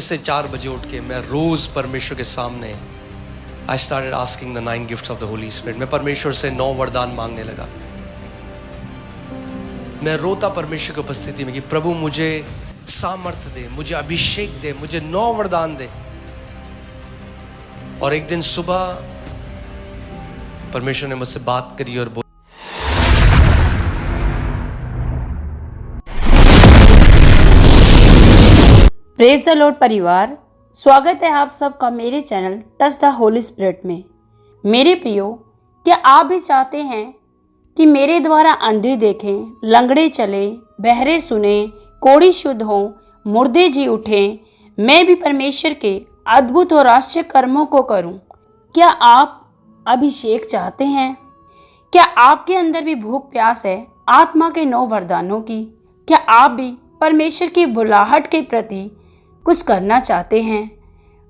से 4 बजे उठ के मैं रोज परमेश्वर के सामने I started asking the 9 gifts of the Holi spirit. मैं परमेश्वर से 9 वरदान मांगने लगा। मैं रोता परमेश्वर की उपस्थिति में कि प्रभु मुझे सामर्थ्य दे, मुझे अभिषेक दे, मुझे 9 वरदान दे। और एक दिन सुबह परमेश्वर ने मुझसे बात करी और बोला, प्रेज द लॉर्ड परिवार, स्वागत है आप सबका मेरे channel touch the Holi spirit में। मेरे प्रियो, क्या आप भी चाहते हैं कि मेरे द्वारा अंधे देखें, लंगड़े चले, बहरे सुने, कोढ़ी शुद्ध हों, मुर्दे जी उठें, मैं भी परमेश्वर के अद्भुत और आश्चर्य कर्मों को करूं? क्या आप अभिषेक चाहते हैं? क्या आपके अंदर भी भूख प्यास है आत्मा के 9 वरदानों की? क्या आप भी परमेश्वर की बुलाहट के प्रति कुछ करना चाहते हैं?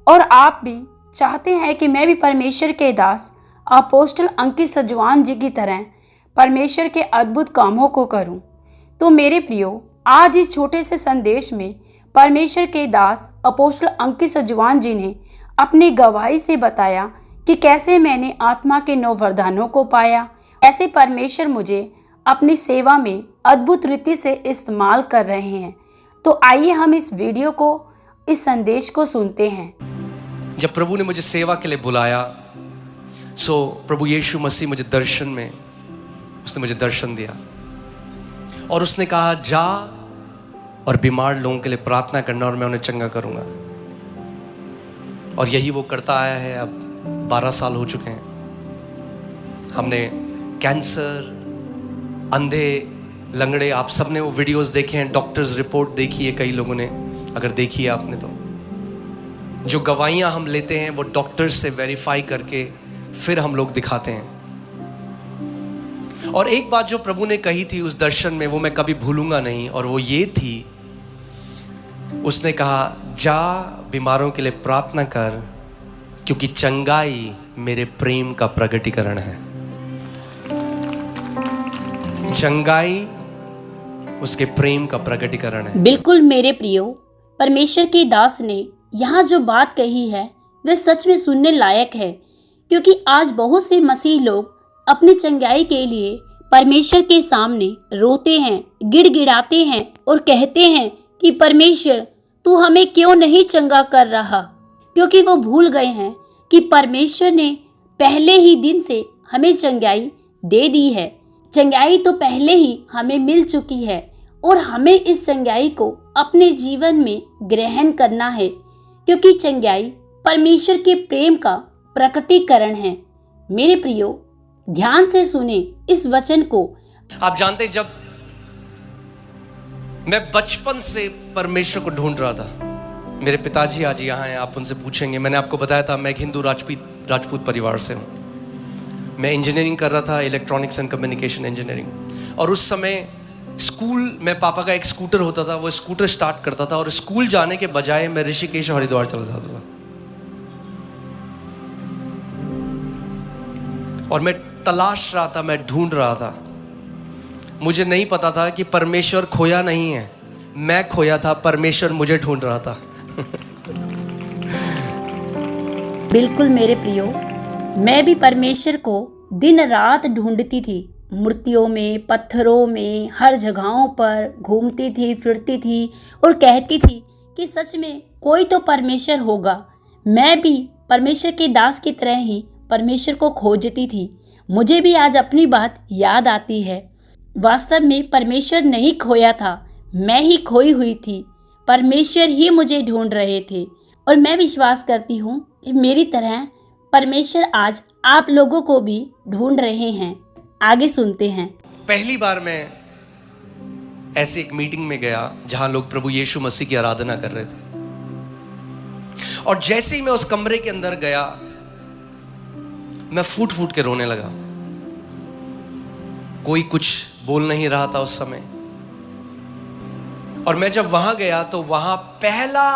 और आप भी चाहते हैं कि मैं भी परमेश्वर के दास अपोस्टल अंकित सजवान जी की तरह परमेश्वर के अद्भुत कामों को करूं? तो मेरे प्रियो, आज इस छोटे से संदेश में परमेश्वर के दास अपोस्टल अंकित सजवान जी ने अपनी गवाही से बताया कि कैसे मैंने आत्मा के 9 वरदानों को पाया, कैसे परमेश्वर मुझे अपनी सेवा में अद्भुत रीति से इस्तेमाल कर रहे हैं। तो आइए हम इस वीडियो को, इस संदेश को सुनते हैं। जब प्रभु ने मुझे सेवा के लिए बुलाया, प्रभु यीशु मसीह मुझे दर्शन में, उसने मुझे दर्शन दिया और उसने कहा जा और बीमार लोगों के लिए प्रार्थना करना और मैं उन्हें चंगा करूंगा। और यही वो करता आया है। अब 12 साल हो चुके हैं। हमने कैंसर, अंधे, लंगड़े, आप सबने वो वीडियोस देखे हैं, डॉक्टर्स रिपोर्ट देखी है कई लोगों ने, अगर देखी है आपने तो। जो गवाहियां हम लेते हैं वो डॉक्टर्स से वेरीफाई करके फिर हम लोग दिखाते हैं। और एक बात जो प्रभु ने कही थी उस दर्शन में, वो मैं कभी भूलूंगा नहीं, और वो ये थी, उसने कहा जा बीमारों के लिए प्रार्थना कर, क्योंकि चंगाई मेरे प्रेम का प्रकटीकरण है। चंगाई उसके प्रेम का प्रकटीकरण है। बिल्कुल मेरे प्रियो, परमेश्वर के दास ने यहाँ जो बात कही है वह सच में सुनने लायक है, क्योंकि आज बहुत से मसीह लोग अपनी चंगाई के लिए परमेश्वर के सामने रोते हैं, गिड़गिड़ाते हैं और कहते हैं कि परमेश्वर तू हमें क्यों नहीं चंगा कर रहा, क्योंकि वो भूल गए हैं कि परमेश्वर ने पहले ही दिन से हमें चंगाई दे दी है। चंगाई तो पहले ही हमें मिल चुकी है और हमें इस चंगाई को अपने जीवन में ग्रहण करना है, क्योंकि चंगाई परमेश्वर के प्रेम का प्रकटीकरण है। मेरे प्रियो, ध्यान से सुने इस वचन को। आप जानते हैं, जब मैं बचपन से परमेश्वर को ढूंढ रहा था, मेरे पिताजी आज यहाँ हैं, आप उनसे पूछेंगे। मैंने आपको बताया था मैं एक हिंदू राजपूत परिवार से हूँ। मैं इंजीनियरिंग कर रहा था, इलेक्ट्रॉनिक्स एंड कम्युनिकेशन इंजीनियरिंग। और उस समय स्कूल में पापा का एक स्कूटर होता था, वो स्कूटर स्टार्ट करता था और स्कूल जाने के बजाय मैं ऋषिकेश हरिद्वार चला जाता था। और मैं तलाश रहा था, मैं ढूंढ रहा था। मुझे नहीं पता था कि परमेश्वर खोया नहीं है, मैं खोया था, परमेश्वर मुझे ढूंढ रहा था। बिल्कुल मेरे प्रियो, मैं भी परमेश्वर को दिन रात ढूंढती थी। मूर्तियों में, पत्थरों में, हर जगहों पर घूमती थी, फिरती थी और कहती थी कि सच में कोई तो परमेश्वर होगा। मैं भी परमेश्वर के दास की तरह ही परमेश्वर को खोजती थी। मुझे भी आज अपनी बात याद आती है। वास्तव में परमेश्वर नहीं खोया था, मैं ही खोई हुई थी। परमेश्वर ही मुझे ढूंढ रहे थे। और मैं विश्वास करती हूँ कि मेरी तरह परमेश्वर आज आप लोगों को भी ढूंढ रहे हैं। आगे सुनते हैं। पहली बार मैं ऐसी एक मीटिंग में गया जहां लोग प्रभु यीशु मसीह की आराधना कर रहे थे। और जैसे ही मैं उस कमरे के अंदर गया, मैं फूट फूट के रोने लगा। कोई कुछ बोल नहीं रहा था उस समय। और मैं जब वहां गया तो वहां पहला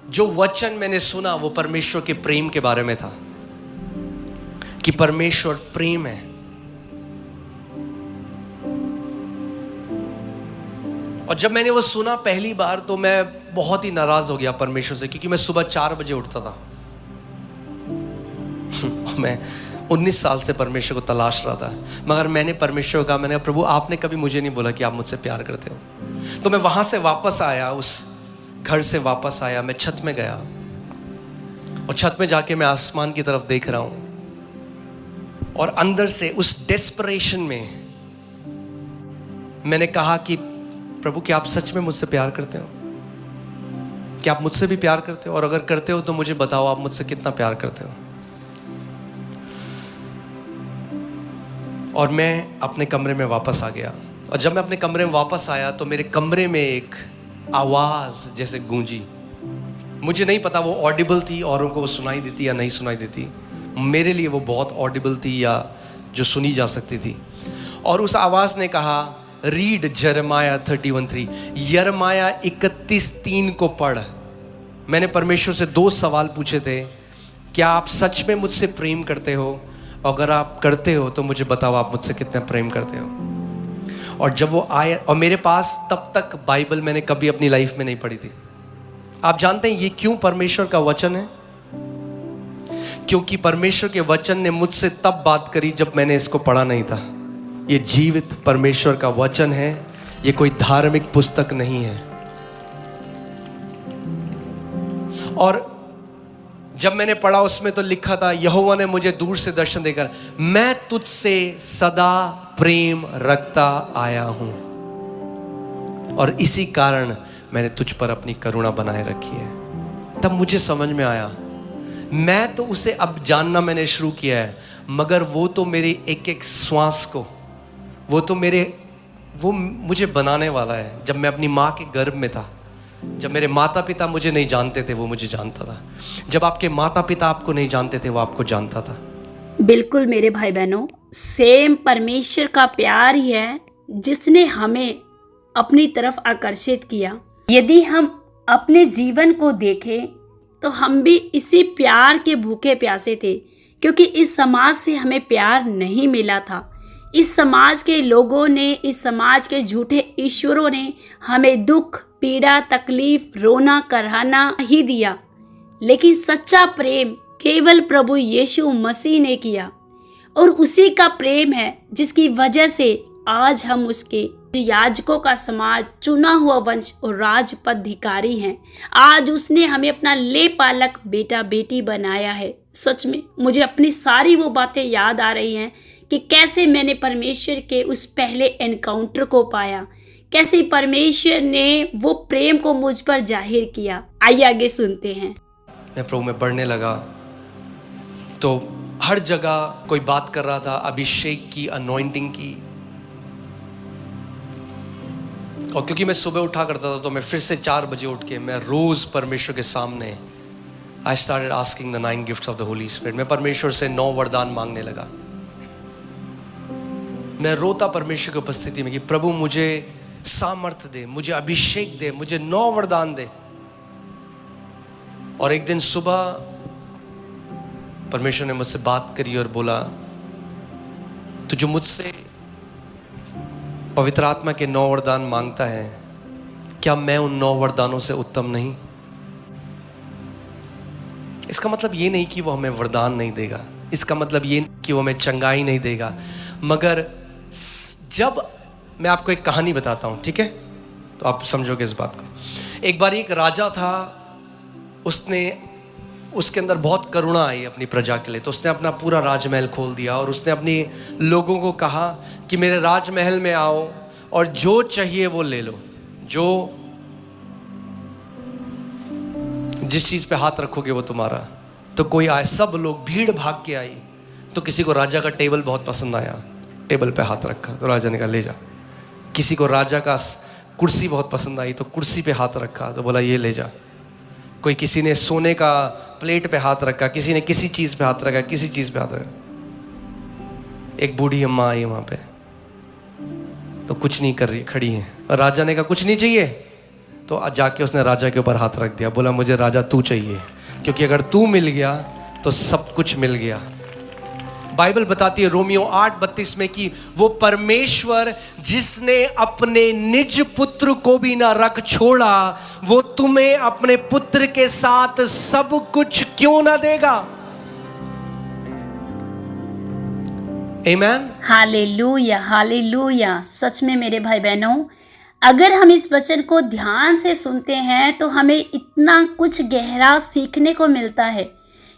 जो वचन मैंने सुना वो परमेश्वर के प्रेम के बारे में था, कि परमेश्वर प्रेम है। और जब मैंने वो सुना पहली बार तो मैं बहुत ही नाराज हो गया परमेश्वर से, क्योंकि मैं सुबह 4 बजे उठता था। मैं 19 साल से परमेश्वर को तलाश रहा था, मगर मैंने परमेश्वर को कहा, मैंने कहा प्रभु आपने कभी मुझे नहीं बोला कि आप मुझसे प्यार करते हो। तो मैं वहां से वापस आया, उस घर से वापस आया, मैं छत में गया और छत में जाके मैं आसमान की तरफ देख रहा हूं और अंदर से उस डेस्परेशन में मैंने कहा कि प्रभु क्या आप सच में मुझसे प्यार करते हो? क्या आप मुझसे भी प्यार करते हो? और अगर करते हो तो मुझे बताओ आप मुझसे कितना प्यार करते हो। और मैं अपने कमरे में वापस आ गया, और जब मैं अपने कमरे में वापस आया तो मेरे कमरे में एक आवाज जैसे गूंजी। मुझे नहीं पता वो ऑडिबल थी, औरों को वो सुनाई देती या नहीं सुनाई देती। मेरे लिए वो बहुत ऑडिबल थी या जो सुनी जा सकती थी। और उस आवाज ने कहा, रीड यिर्मयाह 31:3, यिर्मयाह 31:3 को पढ़। मैंने परमेश्वर से 2 सवाल पूछे थे, क्या आप सच में मुझसे प्रेम करते हो? अगर आप करते हो तो मुझे बताओ आप मुझसे कितना प्रेम करते हो। और जब वो आए, और मेरे पास तब तक बाइबल मैंने कभी अपनी लाइफ में नहीं पढ़ी थी। आप जानते हैं ये क्यों परमेश्वर का वचन है? क्योंकि परमेश्वर के वचन ने मुझसे तब बात करी जब मैंने इसको पढ़ा नहीं था। ये जीवित परमेश्वर का वचन है, ये कोई धार्मिक पुस्तक नहीं है। और जब मैंने पढ़ा उसमें तो लिखा था, यहोवा ने मुझे दूर से दर्शन देकर, मैं तुझसे सदा प्रेम रखता आया हूं और इसी कारण मैंने तुझ पर अपनी करुणा बनाए रखी है। तब मुझे समझ में आया, मैं तो उसे अब जानना मैंने शुरू किया है, मगर वो तो मेरे एक एक श्वास को, वो मुझे बनाने वाला है। जब मैं अपनी माँ के गर्भ में था, जब मेरे माता पिता मुझे नहीं जानते थे, वो मुझे जानता था। जब आपके माता पिता आपको नहीं जानते थे, वो आपको जानता था। बिल्कुल मेरे भाई बहनों, सेम परमेश्वर का प्यार ही है जिसने हमें अपनी तरफ आकर्षित किया। यदि हम अपने जीवन को देखें तो हम भी इसी प्यार के भूखे प्यासे थे, क्योंकि इस समाज से हमें प्यार नहीं मिला था। इस समाज के लोगों ने, इस समाज के झूठे ईश्वरों ने हमें दुख, पीड़ा, तकलीफ, रोना, कराहना ही दिया। लेकिन सच्चा प्रेम केवल प्रभु यीशु मसीह ने किया, और उसी का प्रेम है जिसकी वजह से आज हम उसके याजकों का समाज, चुना हुआ वंश और राजपदाधिकारी हैं। आज उसने हमें अपना ले पालक बेटा बेटी बनाया है। सच में मुझे अपनी सारी वो बातें याद आ रही हैं कि कैसे मैंने परमेश्वर के उस पहले एनकाउंटर को पाया, कैसे परमेश्वर ने वो प्रेम को मुझ पर जाहिर किया। आइए आगे सुनते हैं। मैं प्रभु में बढ़ने लगा तो हर जगह कोई बात कर रहा था अभिषेक की, अनॉइंटिंग की। और क्योंकि मैं सुबह उठा करता था तो मैं फिर से 4 बजे उठ के मैं रोज परमेश्वर के सामने I started asking the 9 gifts of the Holi spirit. मैं परमेश्वर से 9 वरदान मांगने लगा। मैं रोता परमेश्वर की उपस्थिति में कि प्रभु मुझे सामर्थ दे, मुझे अभिषेक दे, मुझे 9 वरदान दे। और एक दिन सुबह परमेश्वर ने मुझसे बात करी और बोला, तू जो मुझसे पवित्र आत्मा के 9 वरदान मांगता है, क्या मैं उन 9 वरदानों से उत्तम नहीं? इसका मतलब ये नहीं कि वो हमें वरदान नहीं देगा, इसका मतलब ये कि वो हमें चंगाई नहीं देगा, मगर जब मैं आपको एक कहानी बताता हूं, ठीक है, तो आप समझोगे इस बात को। एक बार एक राजा था, उसके अंदर बहुत करुणा आई अपनी प्रजा के लिए, तो उसने अपना पूरा राजमहल खोल दिया और उसने अपने लोगों को कहा कि मेरे राजमहल में आओ और जो चाहिए वो ले लो, जो जिस चीज पे हाथ रखोगे वो तुम्हारा। तो कोई आए, सब लोग भीड़ भाग के आई। तो किसी को राजा का टेबल बहुत पसंद आया, टेबल पे हाथ रखा, तो राजा ने कहा ले जा। किसी को राजा का कुर्सी बहुत पसंद आई, तो कुर्सी पे हाथ रखा, तो बोला ये ले जा। कोई किसी ने सोने का प्लेट पे हाथ रखा, किसी ने किसी चीज पे हाथ रखा, किसी चीज पे हाथ रखा। एक बूढ़ी अम्मा आई वहां पे, तो कुछ नहीं कर रही, खड़ी है। और राजा ने कहा कुछ नहीं चाहिए, तो जाके उसने राजा के ऊपर हाथ रख दिया, बोला मुझे राजा तू चाहिए, क्योंकि अगर तू मिल गया तो सब कुछ मिल गया। बाइबल बताती है रोमियो 8:32 में कि वो परमेश्वर जिसने अपने निज पुत्र को भी ना रख छोड़ा, वो तुम्हें अपने पुत्र के साथ सब कुछ क्यों ना देगा। आमीन। Hallelujah, hallelujah. सच में मेरे भाई बहनों, अगर हम इस वचन को ध्यान से सुनते हैं तो हमें इतना कुछ गहरा सीखने को मिलता है।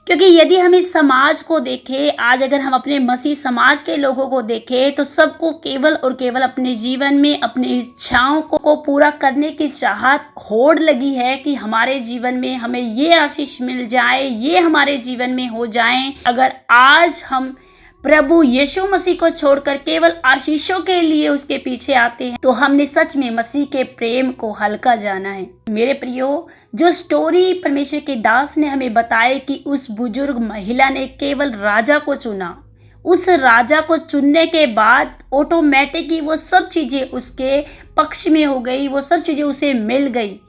क्योंकि यदि हम इस समाज को देखें, आज अगर हम अपने मसीह समाज के लोगों को देखें तो सबको केवल और केवल अपने जीवन में अपनी इच्छाओं को पूरा करने की चाहत होड़ लगी है कि हमारे जीवन में हमें ये आशीष मिल जाए, ये हमारे जीवन में हो जाए। अगर आज हम प्रभु यीशु मसीह को छोड़कर केवल आशीषों के लिए उसके पीछे आते हैं तो हमने सच में मसीह के प्रेम को हल्का जाना है। मेरे प्रियो, जो स्टोरी परमेश्वर के दास ने हमें बताया कि उस बुजुर्ग महिला ने केवल राजा को चुना, उस राजा को चुनने के बाद ऑटोमेटिक ही वो सब चीज़ें उसके पक्ष में हो गई, वो सब चीज़ें उसे मिल गई।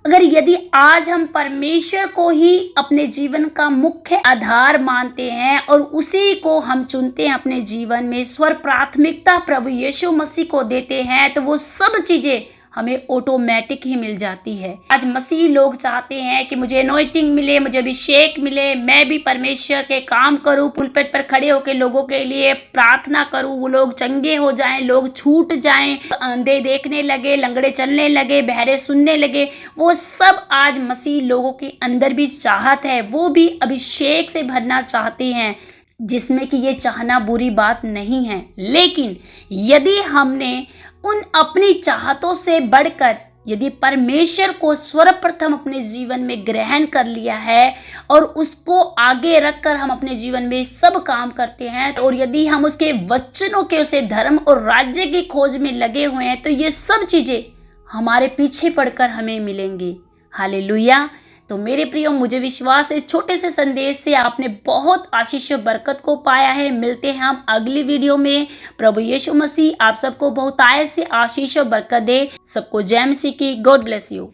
अगर यदि आज हम परमेश्वर को ही अपने जीवन का मुख्य आधार मानते हैं और उसी को हम चुनते हैं अपने जीवन में, स्वर प्राथमिकता प्रभु यीशु मसीह को देते हैं, तो वो सब चीज़ें हमें ऑटोमेटिक ही मिल जाती है। आज मसीह लोग चाहते हैं कि मुझे अनॉइंटिंग मिले, मुझे अभिषेक मिले, मैं भी परमेश्वर के काम करूं, पुलपिट पर खड़े होकर लोगों के लिए प्रार्थना करूं, वो लोग चंगे हो जाएं, लोग छूट जाएं, अंधे देखने लगे, लंगड़े चलने लगे, बहरे सुनने लगे। वो सब आज मसीह लोगों के अंदर भी चाहत है, वो भी अभिषेक से भरना चाहते हैं, जिसमें कि ये चाहना बुरी बात नहीं है। लेकिन यदि हमने उन अपनी चाहतों से बढ़कर यदि परमेश्वर को सर्वप्रथम अपने जीवन में ग्रहण कर लिया है और उसको आगे रखकर हम अपने जीवन में सब काम करते हैं, और यदि हम उसके वचनों के उसे धर्म और राज्य की खोज में लगे हुए हैं, तो ये सब चीजें हमारे पीछे पड़कर हमें मिलेंगी। हालेलुया। तो मेरे प्रियो, मुझे विश्वास है इस छोटे से संदेश से आपने बहुत आशीष और बरकत को पाया है। मिलते हैं हम अगली वीडियो में। प्रभु यीशु मसीह आप सबको बहुत आय से आशीष और बरकत दे। सबको जय मसीह की। God bless you.